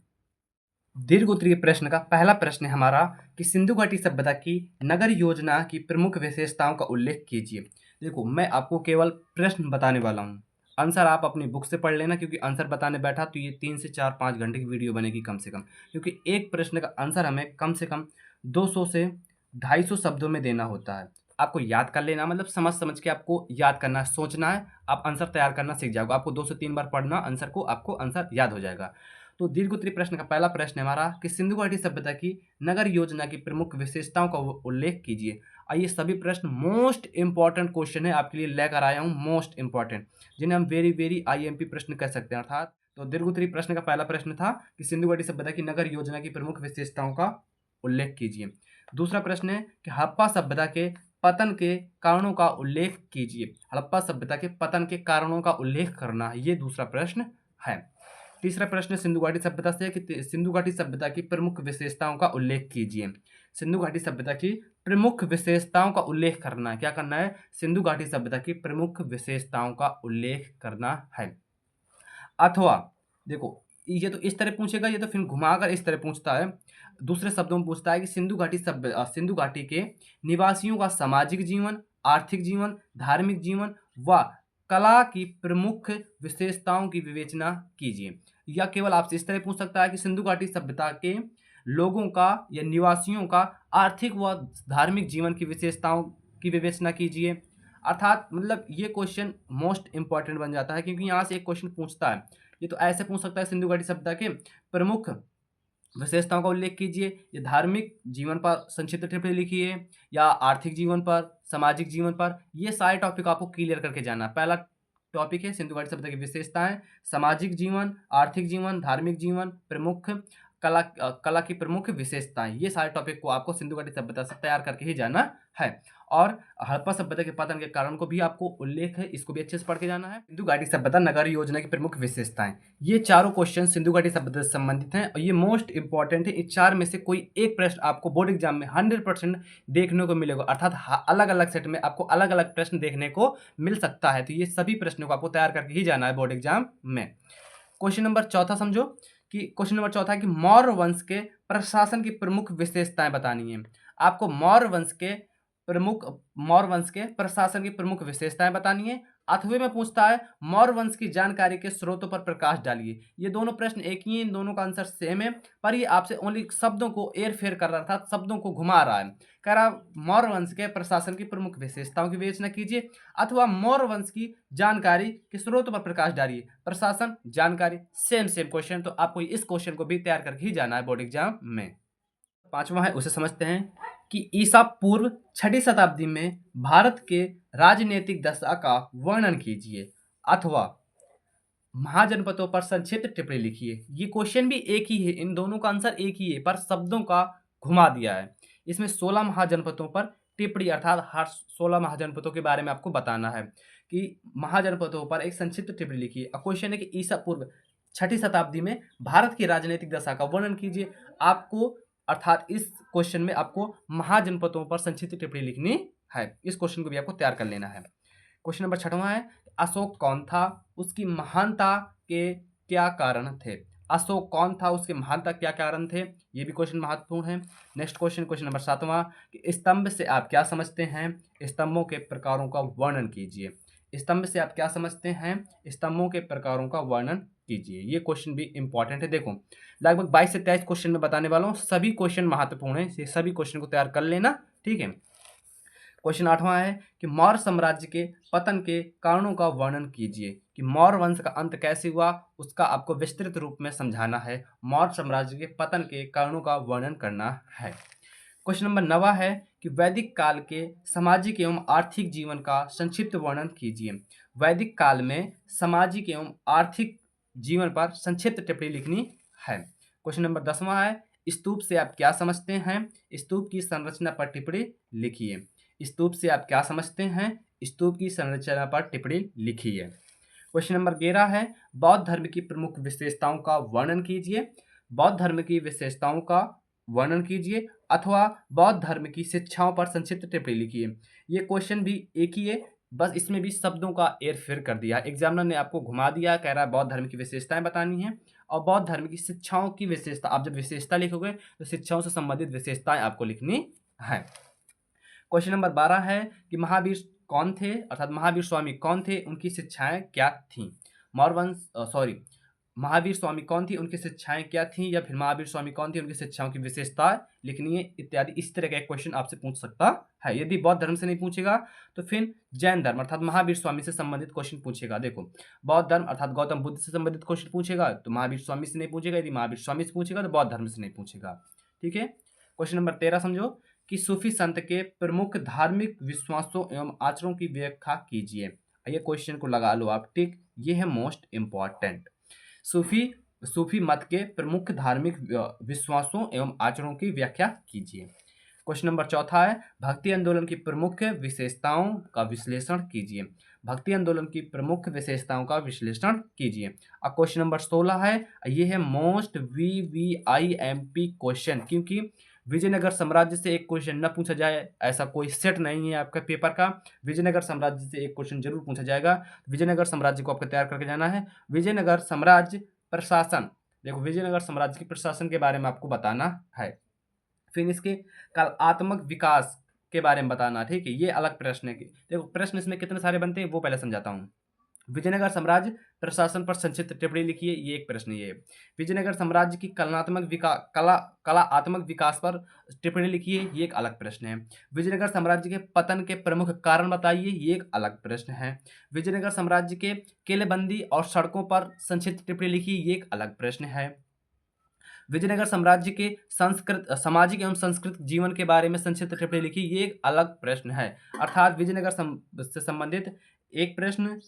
दीर्घ उत्तरीय प्रश्न का पहला प्रश्न है हमारा कि सिंधु घाटी सभ्यता की नगर योजना की प्रमुख विशेषताओं का उल्लेख कीजिए। देखो मैं आपको केवल प्रश्न बताने वाला हूँ, आंसर आप अपनी बुक से पढ़ लेना, क्योंकि आंसर बताने बैठा तो ये 3 से 4-5 घंटे की वीडियो बनेगी कम से कम, क्योंकि एक प्रश्न का आंसर हमें कम से कम 200 से 250 शब्दों में देना होता है। आपको याद कर लेना, मतलब समझ समझ के आपको याद करना, सोचना है, आप आंसर तैयार करना सीख जाओगे। आपको 2 से 3 बार पढ़ना आंसर को, आपको आंसर याद हो जाएगा। तो दीर्घ उत्तरीय प्रश्न का पहला प्रश्न है हमारा कि सिंधु घाटी सभ्यता की नगर योजना की प्रमुख विशेषताओं का उल्लेख कीजिए। और ये सभी प्रश्न मोस्ट इंपॉर्टेंट क्वेश्चन है, आपके लिए लेकर आया हूँ, मोस्ट इंपॉर्टेंट, जिन्हें हम वेरी वेरी आईएमपी प्रश्न कह सकते हैं। अर्थात तो दीर्घ उत्तरीय प्रश्न का पहला प्रश्न था कि सिंधु घाटी सभ्यता की नगर योजना की प्रमुख विशेषताओं का उल्लेख कीजिए। दूसरा प्रश्न है कि हड़प्पा सभ्यता के पतन के कारणों का उल्लेख कीजिए। हड़प्पा सभ्यता के पतन के कारणों का उल्लेख करना, ये दूसरा प्रश्न है। तीसरा प्रश्न सिंधु घाटी सभ्यता से कि सिंधु घाटी सभ्यता की प्रमुख विशेषताओं का उल्लेख कीजिए। सिंधु घाटी सभ्यता की प्रमुख विशेषताओं का उल्लेख करना है। क्या करना है? सिंधु घाटी सभ्यता की प्रमुख विशेषताओं का उल्लेख करना है। अथवा देखो ये तो इस तरह पूछेगा, ये तो फिर घुमाकर इस तरह पूछता है, दूसरे शब्दों में पूछता है कि सिंधु घाटी के निवासियों का सामाजिक जीवन, आर्थिक जीवन, धार्मिक जीवन व कला की प्रमुख विशेषताओं की विवेचना कीजिए। या केवल आपसे इस तरह पूछ सकता है कि सिंधु घाटी सभ्यता के लोगों का या निवासियों का आर्थिक व धार्मिक जीवन की विशेषताओं की विवेचना कीजिए। अर्थात मतलब ये क्वेश्चन मोस्ट इंपॉर्टेंट बन जाता है, क्योंकि यहाँ से एक क्वेश्चन पूछता है। ये तो ऐसे पूछ सकता है सिंधु घाटी सभ्यता के प्रमुख विशेषताओं का उल्लेख कीजिए, या धार्मिक जीवन पर संक्षिप्त टिप्पणी लिखिए, या आर्थिक जीवन पर, सामाजिक जीवन पर। ये सारे टॉपिक आपको क्लियर करके जाना है। पहला टॉपिक है सिंधु घाटी सभ्यता की विशेषताएं, सामाजिक जीवन, आर्थिक जीवन, धार्मिक जीवन, प्रमुख कला की प्रमुख विशेषताएं, ये सारे टॉपिक को आपको सिंधु घाटी सभ्यता से तैयार करके ही जाना है। और हड़प्पा सभ्यता के पतन के कारण को भी आपको उल्लेख है, इसको भी अच्छे से पढ़ के जाना है। सिंधु घाटी सभ्यता नगर योजना की प्रमुख विशेषताएं, ये चारों क्वेश्चन सिंधु घाटी सभ्यता से संबंधित हैं और ये मोस्ट इंपॉर्टेंट है। इस चार में से कोई एक प्रश्न आपको बोर्ड एग्जाम में 100% देखने को मिलेगा, अर्थात अलग अलग सेट में आपको अलग अलग प्रश्न देखने को मिल सकता है। तो ये सभी प्रश्नों को आपको तैयार करके ही जाना है बोर्ड एग्जाम में। क्वेश्चन नंबर चौथा समझो कि क्वेश्चन नंबर चौथा है कि मौर्य वंश के प्रशासन की प्रमुख विशेषताएं बतानी है। आपको मौर्य वंश के प्रशासन की प्रमुख विशेषताएं बतानी है। अथवे में पूछता है मौर्य वंश की जानकारी के स्रोतों पर प्रकाश डालिए। ये दोनों प्रश्न एक ही हैं, इन दोनों का आंसर सेम है, पर ये आपसे ओनली शब्दों को एयर फेयर कर रहा था, शब्दों को घुमा रहा है। कह रहा मौर्य वंश के प्रशासन की प्रमुख विशेषताओं की विवेचना कीजिए, अथवा मौर्य वंश की जानकारी के स्रोतों पर प्रकाश डालिए। प्रशासन, जानकारी, सेम क्वेश्चन, तो आपको इस क्वेश्चन को भी तैयार करके ही जाना है बोर्ड एग्जाम में। पांचवा है, उसे समझते हैं कि ईसा पूर्व 6वीं शताब्दी में भारत के राजनीतिक दशा का वर्णन कीजिए, अथवा महाजनपदों पर संक्षिप्त टिप्पणी लिखिए। ये क्वेश्चन भी एक ही है, इन दोनों का आंसर एक ही है, पर शब्दों का घुमा दिया है। इसमें 16 महाजनपदों पर टिप्पणी, अर्थात हर 16 महाजनपदों के बारे में आपको बताना है कि महाजनपदों पर एक संक्षिप्त टिप्पणी लिखिए। क्वेश्चन है कि ईसा पूर्व 6वीं शताब्दी में भारत की राजनीतिक दशा का वर्णन कीजिए। आपको अर्थात इस क्वेश्चन में आपको महाजनपदों पर संक्षिप्त टिप्पणी लिखनी है। इस क्वेश्चन को भी आपको तैयार कर लेना है। क्वेश्चन नंबर 6वां है, अशोक कौन था, उसकी महानता के क्या कारण थे। अशोक कौन था, उसके महानता क्या कारण थे, ये भी क्वेश्चन महत्वपूर्ण है। नेक्स्ट क्वेश्चन नंबर 7वां कि स्तंभ से आप क्या समझते हैं, स्तंभों के प्रकारों का वर्णन कीजिए। स्तंभ से आप क्या समझते हैं, स्तंभों के प्रकारों का वर्णन कीजिए। ये क्वेश्चन भी इंपॉर्टेंट है। देखो लगभग 22 से 23 क्वेश्चन में बताने वाला हूँ, सभी क्वेश्चन महत्वपूर्ण है, ये सभी क्वेश्चन को तैयार कर लेना, ठीक है। क्वेश्चन 8वां है कि मौर्य साम्राज्य के पतन के कारणों का वर्णन कीजिए, कि मौर्य वंश का अंत कैसे हुआ उसका आपको विस्तृत रूप में समझाना है। मौर्य साम्राज्य के पतन के कारणों का वर्णन करना है। क्वेश्चन नंबर 9 है कि वैदिक काल के सामाजिक एवं आर्थिक जीवन का संक्षिप्त वर्णन कीजिए। वैदिक काल में सामाजिक एवं आर्थिक जीवन पर संक्षिप्त टिप्पणी लिखनी है। क्वेश्चन नंबर 10वां है, स्तूप से आप क्या समझते हैं, स्तूप की संरचना पर टिप्पणी लिखिए। स्तूप से आप क्या समझते हैं, स्तूप की संरचना पर टिप्पणी लिखिए। क्वेश्चन नंबर 11 है, बौद्ध धर्म की प्रमुख विशेषताओं का वर्णन कीजिए। बौद्ध धर्म की विशेषताओं का वर्णन कीजिए, अथवा बौद्ध धर्म की शिक्षाओं पर संक्षिप्त टिप्पणी लिखिए। ये क्वेश्चन भी एक ही है, बस इसमें भी शब्दों का हेरफेर कर दिया। एग्जामिनर ने आपको घुमा दिया, कह रहा है बौद्ध धर्म की विशेषताएं बतानी है और बौद्ध धर्म की शिक्षाओं की विशेषता। आप जब विशेषता लिखोगे तो शिक्षाओं से संबंधित विशेषताएं आपको लिखनी है। क्वेश्चन नंबर 12 है कि महावीर कौन थे, अर्थात महावीर स्वामी कौन थे, उनकी शिक्षाएं क्या थीं। महावीर स्वामी कौन थी, उनकी शिक्षाएं क्या थीं, या फिर महावीर स्वामी कौन थी, उनकी शिक्षाओं की विशेषताएं लिखनी है इत्यादि। इस तरह का एक क्वेश्चन आपसे पूछ सकता है। यदि बौद्ध धर्म से नहीं पूछेगा तो फिर जैन धर्म अर्थात महावीर स्वामी से संबंधित क्वेश्चन पूछेगा। देखो बौद्ध धर्म अर्थात गौतम बुद्ध से संबंधित क्वेश्चन पूछेगा तो महावीर स्वामी से नहीं पूछेगा, यदि महावीर स्वामी से पूछेगा तो बौद्ध धर्म से नहीं पूछेगा, ठीक है। क्वेश्चन नंबर 13 समझो कि सूफी संत के प्रमुख धार्मिक विश्वासों एवं आचरणों की व्याख्या कीजिए। ये क्वेश्चन को लगा लो आप टिक, ये है मोस्ट इंपॉर्टेंट। सूफी मत के प्रमुख धार्मिक विश्वासों एवं आचरणों की व्याख्या कीजिए। क्वेश्चन नंबर 14 है, भक्ति आंदोलन की प्रमुख विशेषताओं का विश्लेषण कीजिए। भक्ति आंदोलन की प्रमुख विशेषताओं का विश्लेषण कीजिए। अब क्वेश्चन नंबर 16 है, ये है मोस्ट VVIMP क्वेश्चन, क्योंकि विजयनगर साम्राज्य से एक क्वेश्चन न पूछा जाए ऐसा कोई सेट नहीं है आपका पेपर का। विजयनगर साम्राज्य से एक क्वेश्चन जरूर पूछा जाएगा। विजयनगर साम्राज्य को आपको तैयार करके जाना है। विजयनगर साम्राज्य प्रशासन, देखो विजयनगर साम्राज्य के प्रशासन के बारे में आपको बताना है। फिर इसके कलात्मक विकास के बारे में बताना, ठीक है, ये अलग प्रश्न है। देखो प्रश्न इसमें कितने सारे बनते हैं वो पहले समझाता हूँ। विजयनगर साम्राज्य प्रशासन पर संक्षिप्त टिप्पणी लिखिए, ये एक प्रश्न ये है। विजयनगर साम्राज्य की कलात्मक विकास पर टिप्पणी लिखिए, ये एक अलग प्रश्न है। विजयनगर साम्राज्य के पतन के प्रमुख कारण बताइए, ये एक अलग प्रश्न है। विजयनगर साम्राज्य के किलेबंदी और सड़कों पर संक्षिप्त टिप्पणी लिखिए, ये एक अलग प्रश्न है। विजयनगर साम्राज्य के सामाजिक एवं सांस्कृतिक जीवन के बारे में संक्षिप्त टिप्पणी लिखी, ये एक अलग प्रश्न है। अर्थात विजयनगर से संबंधित एक प्रश्न,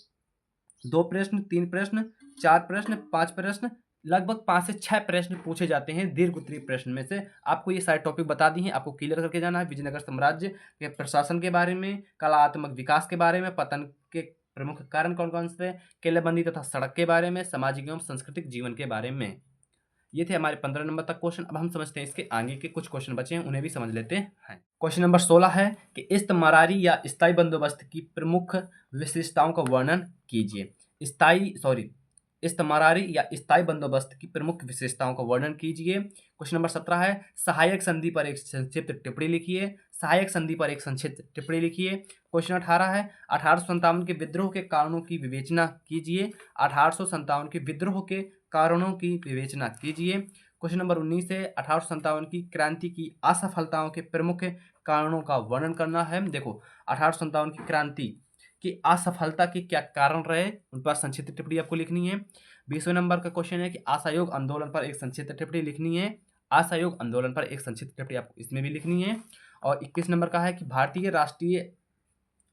2 प्रश्न, 3 प्रश्न, 4 प्रश्न, 5 प्रश्न, लगभग 5 से 6 प्रश्न पूछे जाते हैं दीर्घ उत्तरीय प्रश्न में से। आपको ये सारे टॉपिक बता दिए हैं, आपको क्लियर करके जाना है। विजयनगर साम्राज्य के प्रशासन के बारे में, कलात्मक विकास के बारे में, पतन के प्रमुख कारण कौन-कौन से, किलेबंदी तथा सड़क के बारे में, सामाजिक एवं सांस्कृतिक जीवन के बारे में। ये थे हमारे 15 नंबर तक क्वेश्चन। अब हम समझते हैं इसके आगे के कुछ क्वेश्चन बचे हैं, उन्हें भी समझ लेते हैं। क्वेश्चन नंबर 16 है कि इस्तमारारी या स्थायी बंदोबस्त की प्रमुख विशेषताओं का वर्णन कीजिए। इस्तमारारी या स्थायी बंदोबस्त की प्रमुख विशेषताओं का वर्णन कीजिए। क्वेश्चन नंबर 17 है सहायक संधि पर एक संक्षिप्त टिप्पणी लिखिए। सहायक संधि पर एक संक्षिप्त टिप्पणी लिखिए। क्वेश्चन 18 है 1857 के विद्रोह के कारणों की विवेचना कीजिए। 1857 के विद्रोह के कारणों की विवेचना कीजिए। क्वेश्चन नंबर 19 है 1857 की क्रांति की असफलताओं के प्रमुख कारणों का वर्णन करना है। देखो 1857 की क्रांति की असफलता के क्या कारण रहे, उन पर संक्षिप्त टिप्पणी आपको लिखनी है। 20वें नंबर का क्वेश्चन है कि असहयोग आंदोलन पर एक संक्षिप्त टिप्पणी लिखनी है। असहयोग आंदोलन पर एक संक्षिप्त टिप्पणी आपको इसमें भी लिखनी है। और 21 नंबर का है कि भारतीय राष्ट्रीय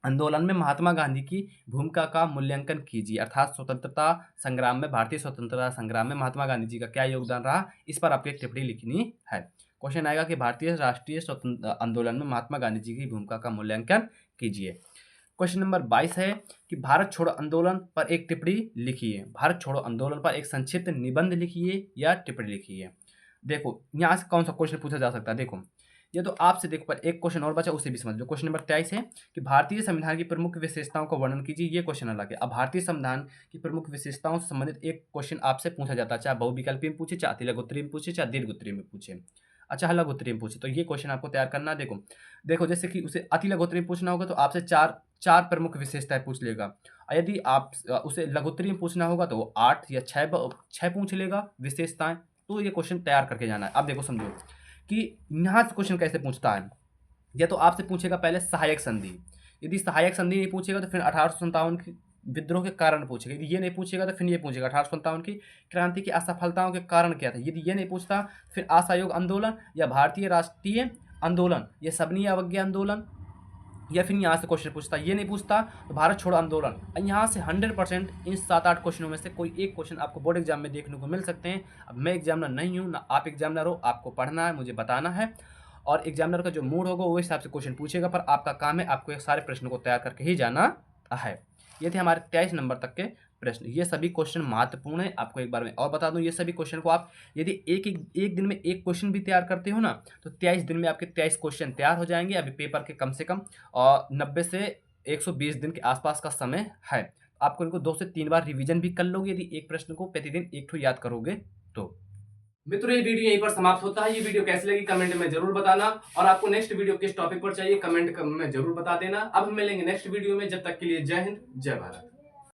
आंदोलन में महात्मा गांधी की भूमिका का मूल्यांकन कीजिए। अर्थात स्वतंत्रता संग्राम में, भारतीय स्वतंत्रता संग्राम में महात्मा गांधी जी का क्या योगदान रहा, इस पर आपको एक टिप्पणी लिखनी है। क्वेश्चन आएगा कि भारतीय राष्ट्रीय स्वतंत्र आंदोलन में महात्मा गांधी जी की भूमिका का मूल्यांकन कीजिए। क्वेश्चन नंबर 22 है कि भारत छोड़ो आंदोलन पर एक टिप्पणी लिखिए। भारत छोड़ो आंदोलन पर एक संक्षिप्त निबंध लिखिए या टिप्पणी लिखिए। देखो यहाँ से कौन सा क्वेश्चन पूछा जा सकता है। देखो ये तो आपसे देखो, पर एक क्वेश्चन और बचा, उसे भी समझ लो। क्वेश्चन नंबर 23 है कि भारतीय संविधान की प्रमुख विशेषताओं का वर्णन कीजिए। ये क्वेश्चन अलग है। अब भारतीय संविधान की प्रमुख विशेषताओं से संबंधित एक क्वेश्चन आपसे पूछा जाता है, चाहे बहुविकल्पी में पूछे, चाहे अतिलघु उत्तरीय में पूछे, चाहे दीर्घ उत्तरीय में पूछे। अच्छा, लघु उत्तरीय में पूछे तो ये क्वेश्चन आपको तैयार करना है। देखो जैसे कि उसे अतिलघु उत्तरीय में पूछना होगा तो आपसे चार प्रमुख विशेषताएं पूछ लेगा। और यदि आप उसे लघु उत्तरीय में पूछना होगा तो वो 8 या 6 पूछ लेगा विशेषताएं। तो ये क्वेश्चन तैयार करके जाना है। अब देखो समझो कि यहाँ से क्वेश्चन कैसे पूछता है। या तो आपसे पूछेगा पहले सहायक संधि। यदि सहायक संधि नहीं पूछेगा तो फिर 1857 की विद्रोह के कारण पूछेगा। यदि ये नहीं पूछेगा तो फिर ये पूछेगा 1857 की क्रांति की असफलताओं के कारण क्या था। यदि ये नहीं पूछता फिर असहयोग आंदोलन या भारतीय राष्ट्रीय आंदोलन या सबनी अवज्ञा आंदोलन, या फिर यहाँ से क्वेश्चन पूछता। ये नहीं पूछता तो भारत छोड़ो आंदोलन। यहाँ से 100% इन 7-8 क्वेश्चनों में से कोई एक क्वेश्चन आपको बोर्ड एग्जाम में देखने को मिल सकते हैं। अब मैं एग्जामिनर नहीं हूँ, ना आप एग्जामिनर हो, आपको पढ़ना है, मुझे बताना है, और एग्जामिनर का जो मूड होगा वो हिसाब से क्वेश्चन पूछेगा, पर आपका काम है आपको एक सारे प्रश्नों को तैयार करके ही जाना है। ये थे हमारे 23 नंबर तक के प्रश्न। ये सभी क्वेश्चन महत्वपूर्ण है। आपको एक बार में और बता दूं, ये सभी क्वेश्चन को आप यदि एक दिन में एक क्वेश्चन भी तैयार करते हो ना तो 23 दिन में आपके 23 क्वेश्चन तैयार हो जाएंगे। अभी पेपर के कम से कम और 90 से 120 दिन के आसपास का समय है। आपको इनको 2 से 3 बार रिवीजन भी कर लोगे यदि एक प्रश्न को प्रतिदिन एक ठो याद करोगे तो। मित्रों ये वीडियो यहीं पर समाप्त होता है। ये वीडियो कैसी लगी कमेंट में जरूर बताना, और आपको नेक्स्ट वीडियो किस टॉपिक पर चाहिए कमेंट में जरूर बता देना। अब हम मिलेंगे नेक्स्ट वीडियो में, जब तक के लिए जय हिंद जय भारत।